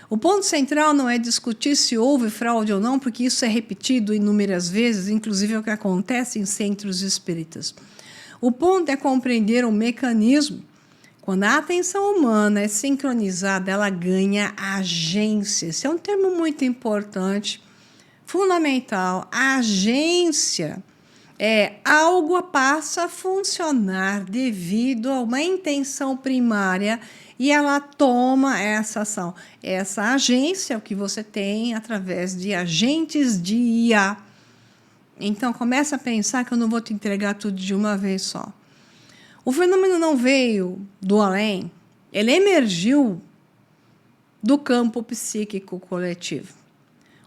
O ponto central não é discutir se houve fraude ou não, porque isso é repetido inúmeras vezes, inclusive é o que acontece em centros espíritas. O ponto é compreender o mecanismo. Quando a atenção humana é sincronizada, ela ganha agência. Esse é um termo muito importante, fundamental. A agência algo passa a funcionar devido a uma intenção primária e ela toma essa ação. Essa agência é o que você tem através de agentes de IA. Então, começa a pensar que eu não vou te entregar tudo de uma vez só. O fenômeno não veio do além, ele emergiu do campo psíquico coletivo.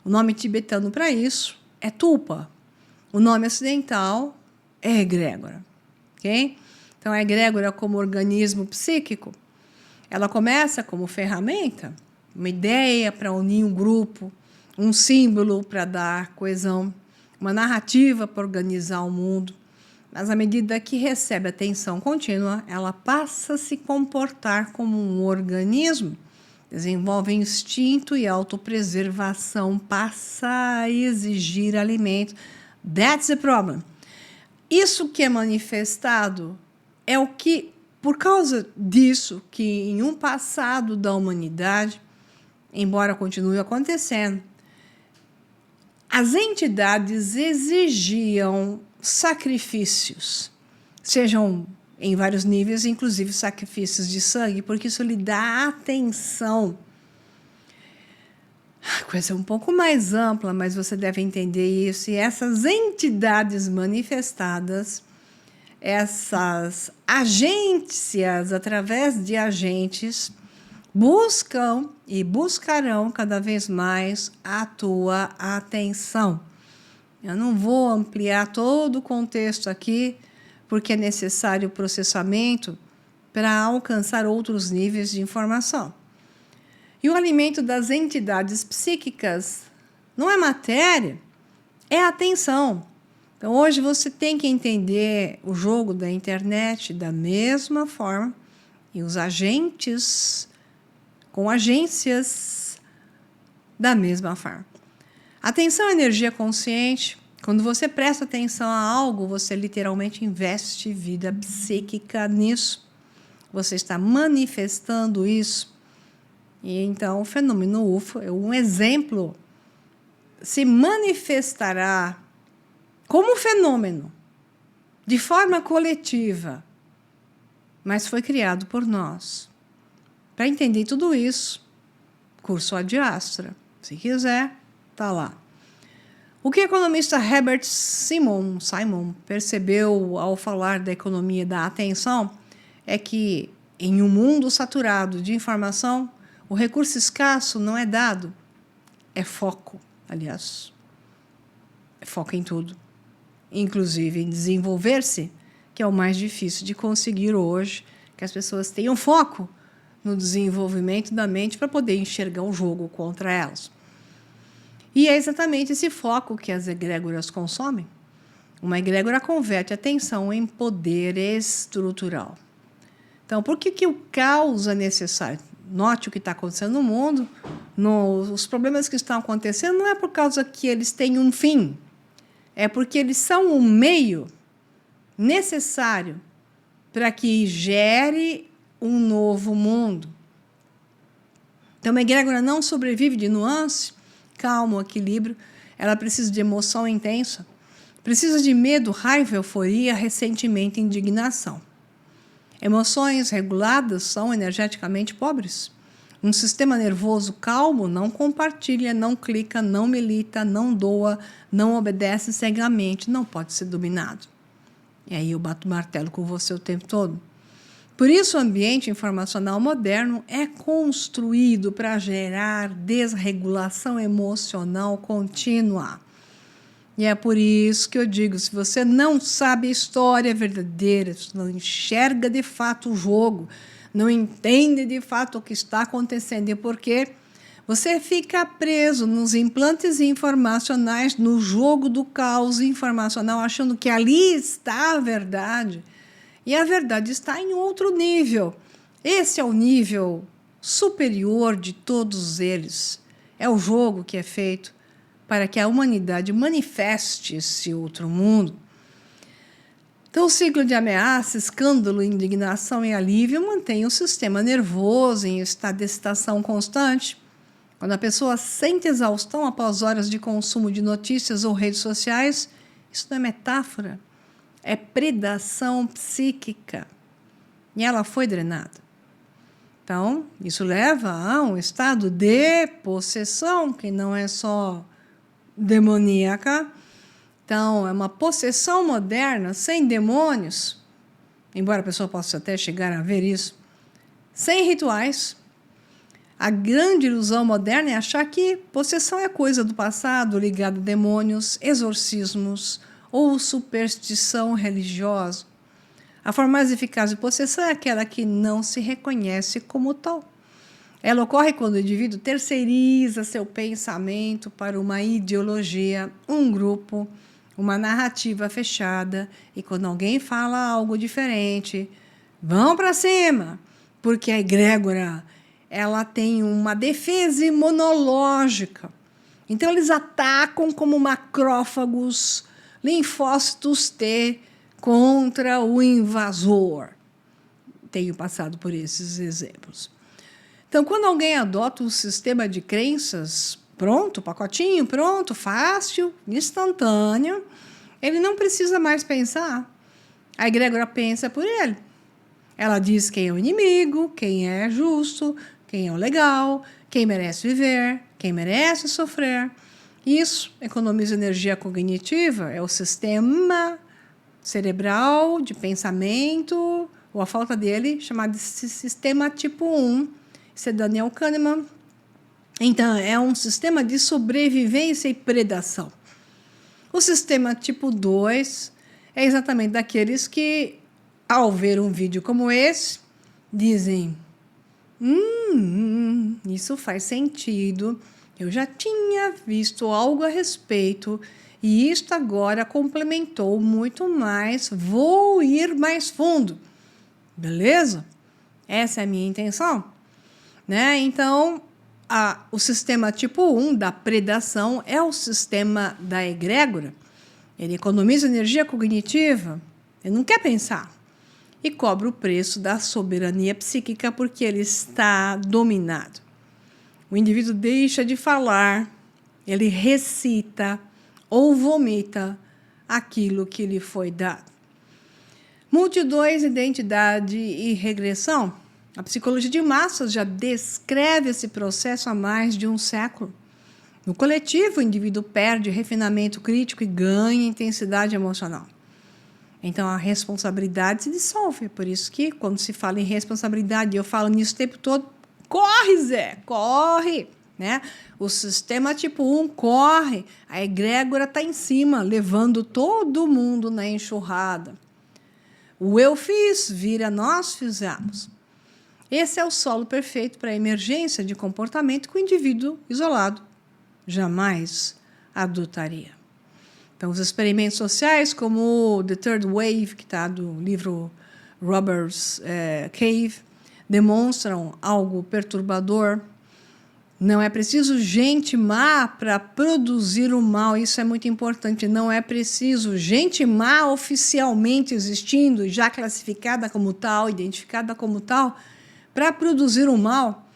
O nome tibetano para isso é Tulpa. O nome ocidental é egrégora. Okay? Então, a egrégora como organismo psíquico, ela começa como ferramenta, uma ideia para unir um grupo, um símbolo para dar coesão, uma narrativa para organizar o mundo. Mas, à medida que recebe atenção contínua, ela passa a se comportar como um organismo, desenvolve instinto e autopreservação, passa a exigir alimento. That's the problem. Isso que é manifestado é o que, por causa disso, que em um passado da humanidade, embora continue acontecendo, as entidades exigiam sacrifícios, sejam em vários níveis, inclusive sacrifícios de sangue, porque isso lhe dá atenção. A coisa é um pouco mais ampla, mas você deve entender isso. E essas entidades manifestadas, essas agências, através de agentes, buscam e buscarão cada vez mais a tua atenção. Eu não vou ampliar todo o contexto aqui, porque é necessário processamento para alcançar outros níveis de informação. E o alimento das entidades psíquicas não é matéria, é atenção. Então, hoje você tem que entender o jogo da internet da mesma forma e os agentes com agências da mesma forma. Atenção à energia consciente. Quando você presta atenção a algo, você literalmente investe vida psíquica nisso. Você está manifestando isso. E então o fenômeno UFO é um exemplo. Se manifestará como fenômeno, de forma coletiva, mas foi criado por nós. Para entender tudo isso, curso Ad Astra. Se quiser, está lá. O que o economista Herbert Simon percebeu ao falar da economia da atenção é que, em um mundo saturado de informação, o recurso escasso não é dado, é foco, aliás. É foco em tudo, inclusive em desenvolver-se, que é o mais difícil de conseguir hoje, que as pessoas tenham foco no desenvolvimento da mente para poder enxergar o jogo contra elas. E é exatamente esse foco que as egrégoras consomem. Uma egrégora converte a atenção em poder estrutural. Então, por que o caos é necessário? Note o que está acontecendo no mundo. Os problemas que estão acontecendo não é por causa que eles têm um fim. É porque eles são um meio necessário para que gere um novo mundo. Então, uma egrégora não sobrevive de nuance, calma, equilíbrio. Ela precisa de emoção intensa. Precisa de medo, raiva, euforia, ressentimento e indignação. Emoções reguladas são energeticamente pobres. Um sistema nervoso calmo não compartilha, não clica, não milita, não doa, não obedece cegamente, não pode ser dominado. E aí eu bato martelo com você o tempo todo. Por isso o ambiente informacional moderno é construído para gerar desregulação emocional contínua. E é por isso que eu digo, se você não sabe a história verdadeira, se não enxerga de fato o jogo, não entende de fato o que está acontecendo e por quê, você fica preso nos implantes informacionais, no jogo do caos informacional, achando que ali está a verdade. E a verdade está em outro nível. Esse é o nível superior de todos eles. É o jogo que é feito para que a humanidade manifeste esse outro mundo. Então, o ciclo de ameaça, escândalo, indignação e alívio mantém o sistema nervoso em estado de excitação constante. Quando a pessoa sente exaustão após horas de consumo de notícias ou redes sociais, isso não é metáfora, é predação psíquica. E ela foi drenada. Então, isso leva a um estado de possessão, que não é só demoníaca. Então, é uma possessão moderna, sem demônios, embora a pessoa possa até chegar a ver isso, sem rituais. A grande ilusão moderna é achar que possessão é coisa do passado, ligada a demônios, exorcismos ou superstição religiosa. A forma mais eficaz de possessão é aquela que não se reconhece como tal. Ela ocorre quando o indivíduo terceiriza seu pensamento para uma ideologia, um grupo, uma narrativa fechada, e quando alguém fala algo diferente, vão para cima, porque a egrégora ela tem uma defesa imunológica. Então, eles atacam como macrófagos, linfócitos T contra o invasor. Tenho passado por esses exemplos. Então, quando alguém adota um sistema de crenças pronto, pacotinho pronto, fácil, instantâneo, ele não precisa mais pensar. A egrégora pensa por ele. Ela diz quem é o inimigo, quem é justo, quem é o legal, quem merece viver, quem merece sofrer. Isso economiza energia cognitiva, é o sistema cerebral de pensamento, ou a falta dele, chamado de sistema tipo 1. Isso é Daniel Kahneman. Então, é um sistema de sobrevivência e predação. O sistema tipo 2 é exatamente daqueles que, ao ver um vídeo como esse, dizem: isso faz sentido, eu já tinha visto algo a respeito e isto agora complementou muito mais, vou ir mais fundo. Beleza? Essa é a minha intenção. Né? Então, o sistema tipo 1 da predação é o sistema da egrégora. Ele economiza energia cognitiva, ele não quer pensar. E cobra o preço da soberania psíquica porque ele está dominado. O indivíduo deixa de falar, ele recita ou vomita aquilo que lhe foi dado. Multidões, identidade e regressão. A psicologia de massas já descreve esse processo há mais de um século. No coletivo, o indivíduo perde refinamento crítico e ganha intensidade emocional. Então, a responsabilidade se dissolve. Por isso que, quando se fala em responsabilidade, eu falo nisso o tempo todo, corre, Zé, corre! Né? O sistema tipo 1 corre, a egrégora está em cima, levando todo mundo na enxurrada. O eu fiz vira nós fizemos. Esse é o solo perfeito para a emergência de comportamento que o indivíduo isolado jamais adotaria. Então, os experimentos sociais, como The Third Wave, que está do livro Roberts Cave, demonstram algo perturbador. Não é preciso gente má para produzir o mal, isso é muito importante. Não é preciso gente má oficialmente existindo, já classificada como tal, identificada como tal, para produzir o mal.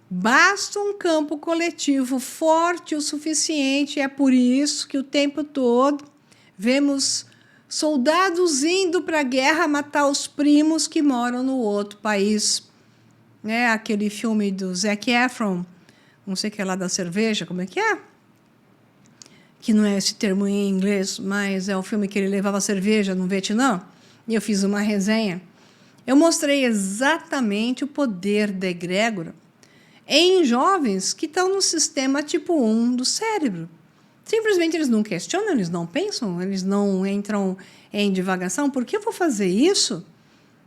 Basta um campo coletivo forte o suficiente. É por isso que o tempo todo vemos soldados indo para a guerra matar os primos que moram no outro país. Né? Aquele filme do Zac Efron, não sei o que é lá da cerveja, como é? Que não é esse termo em inglês, mas é o filme que ele levava cerveja no Vietnã. E eu fiz uma resenha. Eu mostrei exatamente o poder da egrégora em jovens que estão no sistema tipo 1 do cérebro. Simplesmente eles não questionam, eles não pensam, eles não entram em divagação. Por que eu vou fazer isso?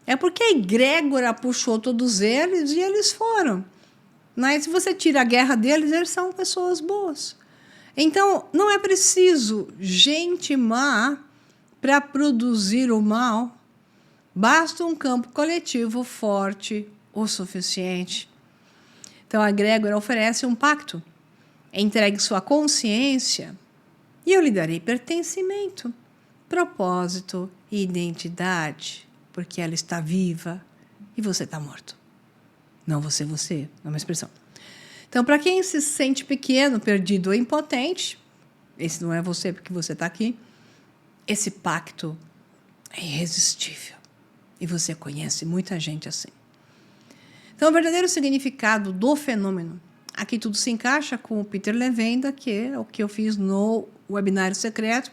É porque a egrégora puxou todos eles e eles foram. Mas se você tira a guerra deles, eles são pessoas boas. Então, não é preciso gente má para produzir o mal. Basta um campo coletivo forte o suficiente. Então, a egrégora oferece um pacto. Entregue sua consciência e eu lhe darei pertencimento, propósito e identidade, porque ela está viva e você está morto. Não você, é uma expressão. Então, para quem se sente pequeno, perdido ou impotente, esse não é você porque você está aqui, esse pacto é irresistível. E você conhece muita gente assim. Então, o verdadeiro significado do fenômeno, aqui tudo se encaixa com o Peter Levenda, que é o que eu fiz no webinário secreto,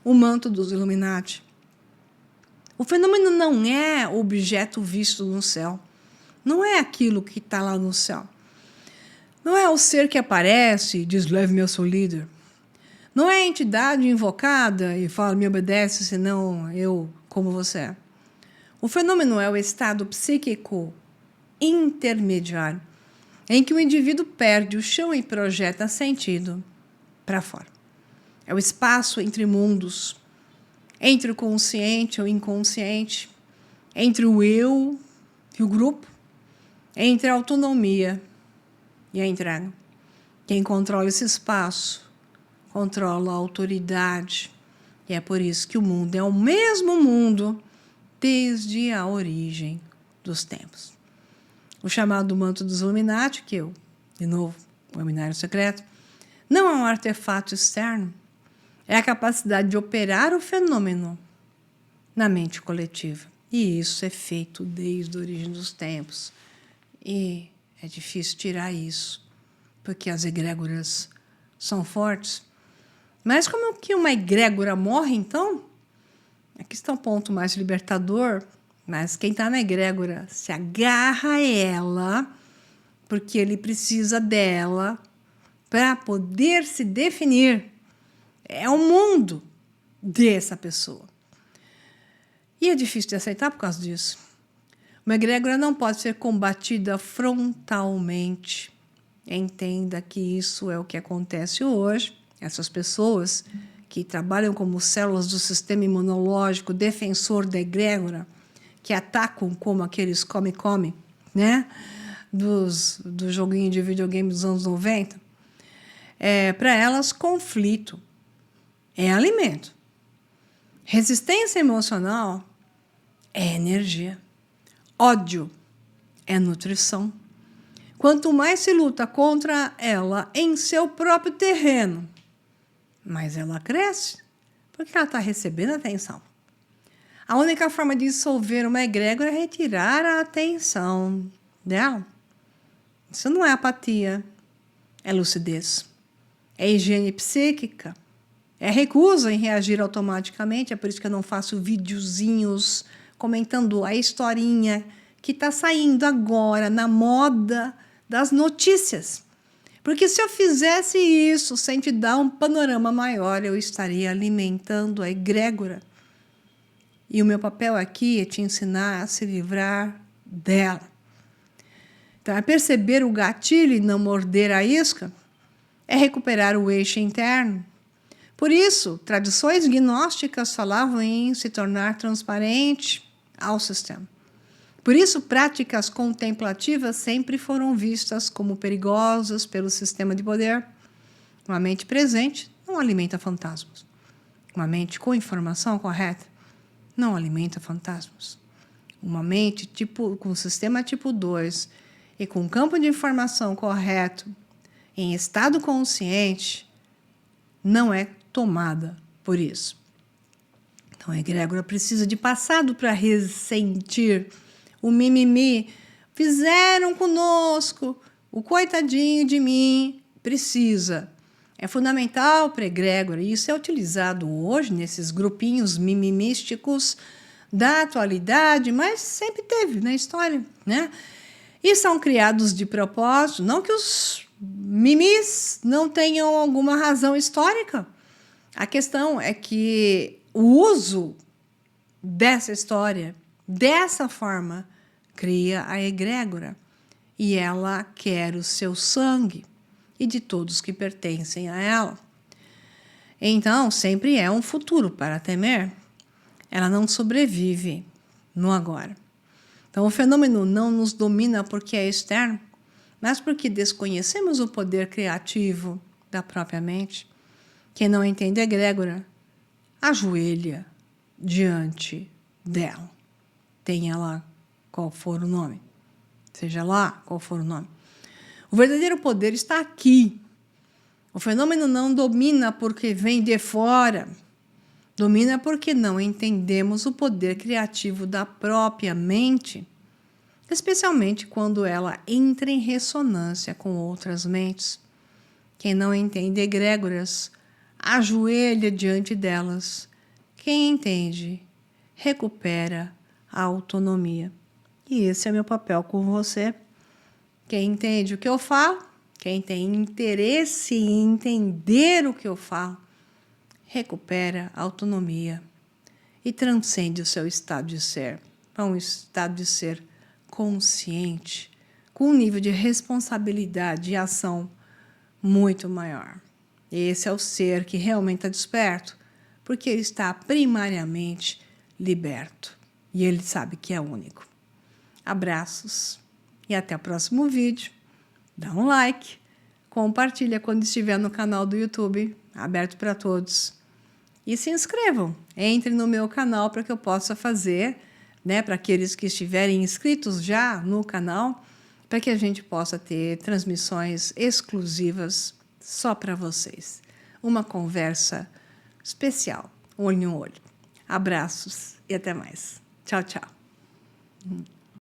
o manto dos Illuminati. O fenômeno não é o objeto visto no céu. Não é aquilo que está lá no céu. Não é o ser que aparece e diz, leve-me, eu sou líder. Não é a entidade invocada e fala, me obedece, senão eu como você é. O fenômeno é o estado psíquico intermediário, em que o indivíduo perde o chão e projeta sentido para fora. É o espaço entre mundos, entre o consciente e o inconsciente, entre o eu e o grupo, entre a autonomia e a entrega. Quem controla esse espaço, controla a autoridade. E é por isso que o mundo é o mesmo mundo desde a origem dos tempos. O chamado manto dos Illuminati, que eu, de novo, o webinário secreto, não é um artefato externo. é a capacidade de operar o fenômeno na mente coletiva. E isso é feito desde a origem dos tempos. E é difícil tirar isso, porque as egrégoras são fortes. Mas como que uma egrégora morre, então? Aqui está um ponto mais libertador, mas quem está na egrégora se agarra a ela, porque ele precisa dela para poder se definir. É o mundo dessa pessoa. E é difícil de aceitar por causa disso. Uma egrégora não pode ser combatida frontalmente. Entenda que isso é o que acontece hoje. Essas pessoas que trabalham como células do sistema imunológico defensor da egrégora, que atacam como aqueles come-come, né? Do joguinho de videogame dos anos 90. Para elas, conflito é alimento. Resistência emocional é energia. Ódio é nutrição. Quanto mais se luta contra ela em seu próprio terreno, mais ela cresce, porque ela está recebendo atenção. A única forma de dissolver uma egrégora é retirar a atenção dela. Isso não é apatia, é lucidez. É higiene psíquica. É recusa em reagir automaticamente. É por isso que eu não faço videozinhos comentando a historinha que está saindo agora na moda das notícias. Porque se eu fizesse isso sem te dar um panorama maior, eu estaria alimentando a egrégora. E o meu papel aqui é te ensinar a se livrar dela. Então, é perceber o gatilho e não morder a isca, é recuperar o eixo interno. Por isso, tradições gnósticas falavam em se tornar transparente ao sistema. Por isso, práticas contemplativas sempre foram vistas como perigosas pelo sistema de poder. Uma mente presente não alimenta fantasmas. Uma mente com informação correta não alimenta fantasmas. Uma mente com sistema tipo 2 e com campo de informação correto, em estado consciente, não é tomada por isso. Então, a egrégora precisa de passado para ressentir o mimimi. Fizeram conosco, o coitadinho de mim precisa. É fundamental para a egrégora, e isso é utilizado hoje nesses grupinhos mimimísticos da atualidade, mas sempre teve na história, né? E são criados de propósito, não que os mimis não tenham alguma razão histórica. A questão é que o uso dessa história, dessa forma, cria a egrégora. E ela quer o seu sangue e de todos que pertencem a ela. Então, sempre é um futuro para temer. Ela não sobrevive no agora. Então, o fenômeno não nos domina porque é externo, mas porque desconhecemos o poder criativo da própria mente. Quem não entende a egrégora, ajoelha diante dela. Tenha lá qual for o nome. Seja lá qual for o nome. O verdadeiro poder está aqui. O fenômeno não domina porque vem de fora. Domina porque não entendemos o poder criativo da própria mente, especialmente quando ela entra em ressonância com outras mentes. Quem não entende egrégoras, ajoelha diante delas. Quem entende, recupera a autonomia. E esse é meu papel com você. Quem entende o que eu falo, quem tem interesse em entender o que eu falo, recupera a autonomia e transcende o seu estado de ser para um estado de ser consciente, com um nível de responsabilidade e ação muito maior. Esse é o ser que realmente está desperto, porque ele está primariamente liberto e ele sabe que é único. Abraços e até o próximo vídeo. Dá um like, compartilha quando estiver no canal do YouTube, aberto para todos. E se inscrevam, entrem no meu canal para que eu possa fazer, né, para aqueles que estiverem inscritos já no canal, para que a gente possa ter transmissões exclusivas só para vocês. Uma conversa especial, olho em olho. Abraços e até mais. Tchau, tchau.